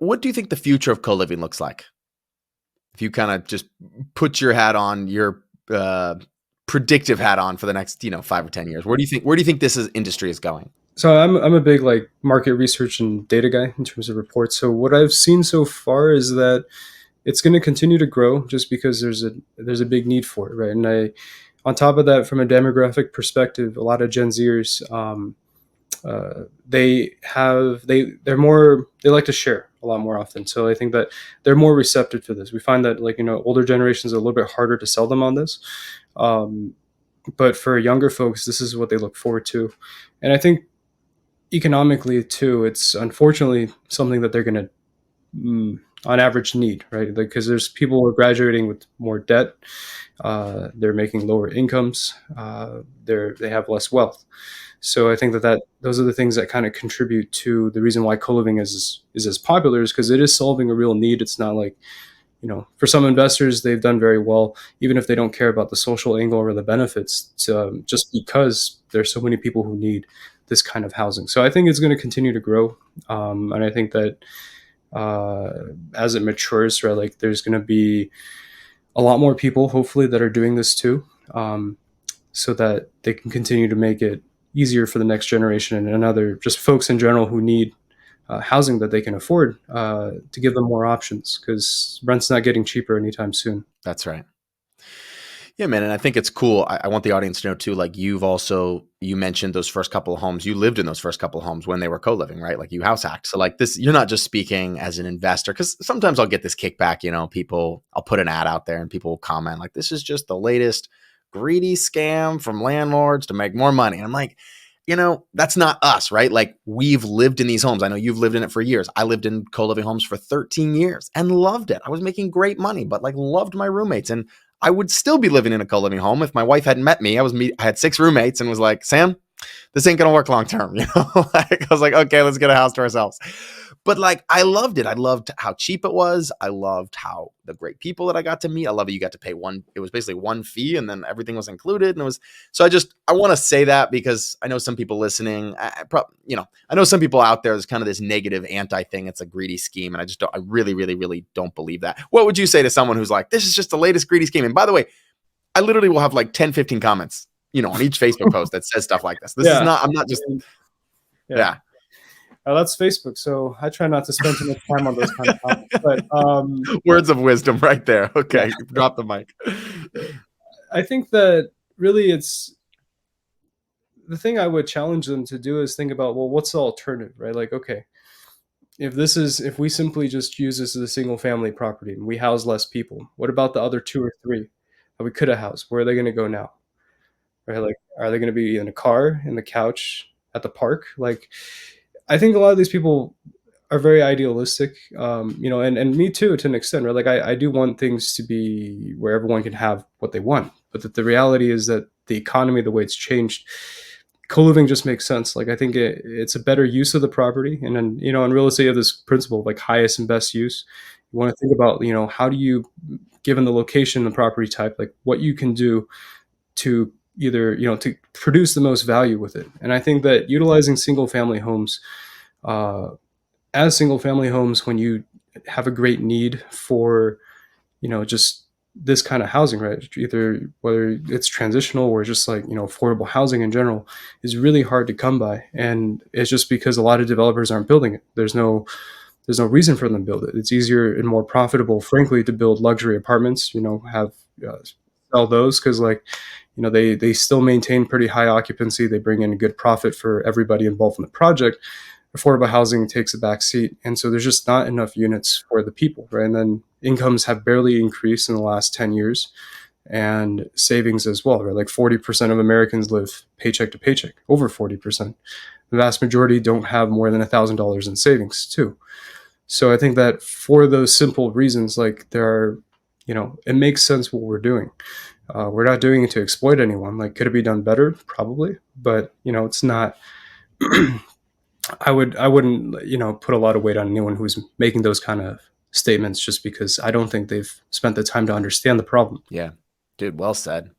what do you think the future of co-living looks like? If you kind of just put your hat on, your predictive hat on for the next, 5 or 10 years, where do you think industry is going? So I'm a big like market research and data guy in terms of reports. So what I've seen so far is that it's going to continue to grow just because there's a big need for it, right? And on top of that, from a demographic perspective, a lot of Gen Zers, they like to share a lot more often. So I think that they're more receptive to this. We find that like older generations are a little bit harder to sell them on this, um, but for younger folks, this is what they look forward to, and I think economically too, it's unfortunately something that they're going to on average need, right? Because there's people who are graduating with more debt, they're making lower incomes, they have less wealth. So I think that those are the things that kind of contribute to the reason why co-living is as popular, is because it is solving a real need. It's not like, for some investors, they've done very well, even if they don't care about the social angle or the benefits, just because there's so many people who need this kind of housing. So I think it's going to continue to grow, and I think that uh, as it matures, right, like there's going to be a lot more people, hopefully, that are doing this too, so that they can continue to make it easier for the next generation and other just folks in general who need housing that they can afford, to give them more options, because rent's not getting cheaper anytime soon. That's right. Yeah, man. And I think it's cool. I want the audience to know too, like you mentioned those first couple of homes, you lived in those first couple of homes when they were co-living, right? Like you house hacked. So like this, you're not just speaking as an investor. Cause sometimes I'll get this kickback, I'll put an ad out there and people will comment like, this is just the latest greedy scam from landlords to make more money. And I'm like, that's not us, right? Like we've lived in these homes. I know you've lived in it for years. I lived in co-living homes for 13 years and loved it. I was making great money, but like loved my roommates. And I would still be living in a co-living home if my wife hadn't met me. I had 6 roommates and was like, Sam, this ain't gonna work long term. Like I was like, okay, let's get a house to ourselves. But like I loved it. I loved how cheap it was. I loved how the great people that I got to meet. I love it. You got to pay it was basically one fee and then everything was included. And it was, so I want to say that because I know some people listening, I know some people out there, there's kind of this negative anti thing. It's a greedy scheme. And I really, really, really don't believe that. What would you say to someone who's like, this is just the latest greedy scheme? And by the way, I literally will have like 10, 15 comments, on each Facebook post that says stuff like this. Yeah, I'm not just, yeah. yeah. That's Facebook, so I try not to spend too much time on those kind of comments. But Words of wisdom right there. Okay, yeah. Drop the mic. I think that really it's the thing I would challenge them to do is think about, well, what's the alternative, right? Like, okay, if we simply just use this as a single family property and we house less people, what about the other 2 or 3 that we could have housed? Where are they going to go now? Right? Like, are they going to be in a car, in the couch, at the park? Like, I think a lot of these people are very idealistic, and me too, to an extent, right? Like I do want things to be where everyone can have what they want, but the reality is that the economy, the way it's changed, co-living just makes sense. Like I think it's a better use of the property, and then in real estate, you have this principle of like highest and best use. You want to think about how do you, given the location, the property type, like what you can do to either to produce the most value with it. And I think that utilizing single family homes, uh, as single family homes, when you have a great need for just this kind of housing, right, either whether it's transitional or just like affordable housing in general, is really hard to come by. And it's just because a lot of developers aren't building it. There's no reason for them to build it. It's easier and more profitable, frankly, to build luxury apartments, have uh, sell those, because like they still maintain pretty high occupancy, they bring in a good profit for everybody involved in the project. Affordable housing takes a back seat, and so there's just not enough units for the people, right? And then incomes have barely increased in the last 10 years, and savings as well, right? Like 40% of Americans live paycheck to paycheck, over 40%. The vast majority don't have more than $1,000 in savings too. So I think that for those simple reasons, like it makes sense what we're doing. We're not doing it to exploit anyone. Like, could it be done better? Probably, but it's not. I wouldn't put a lot of weight on anyone who's making those kind of statements, just because I don't think they've spent the time to understand the problem. Yeah, dude, well said.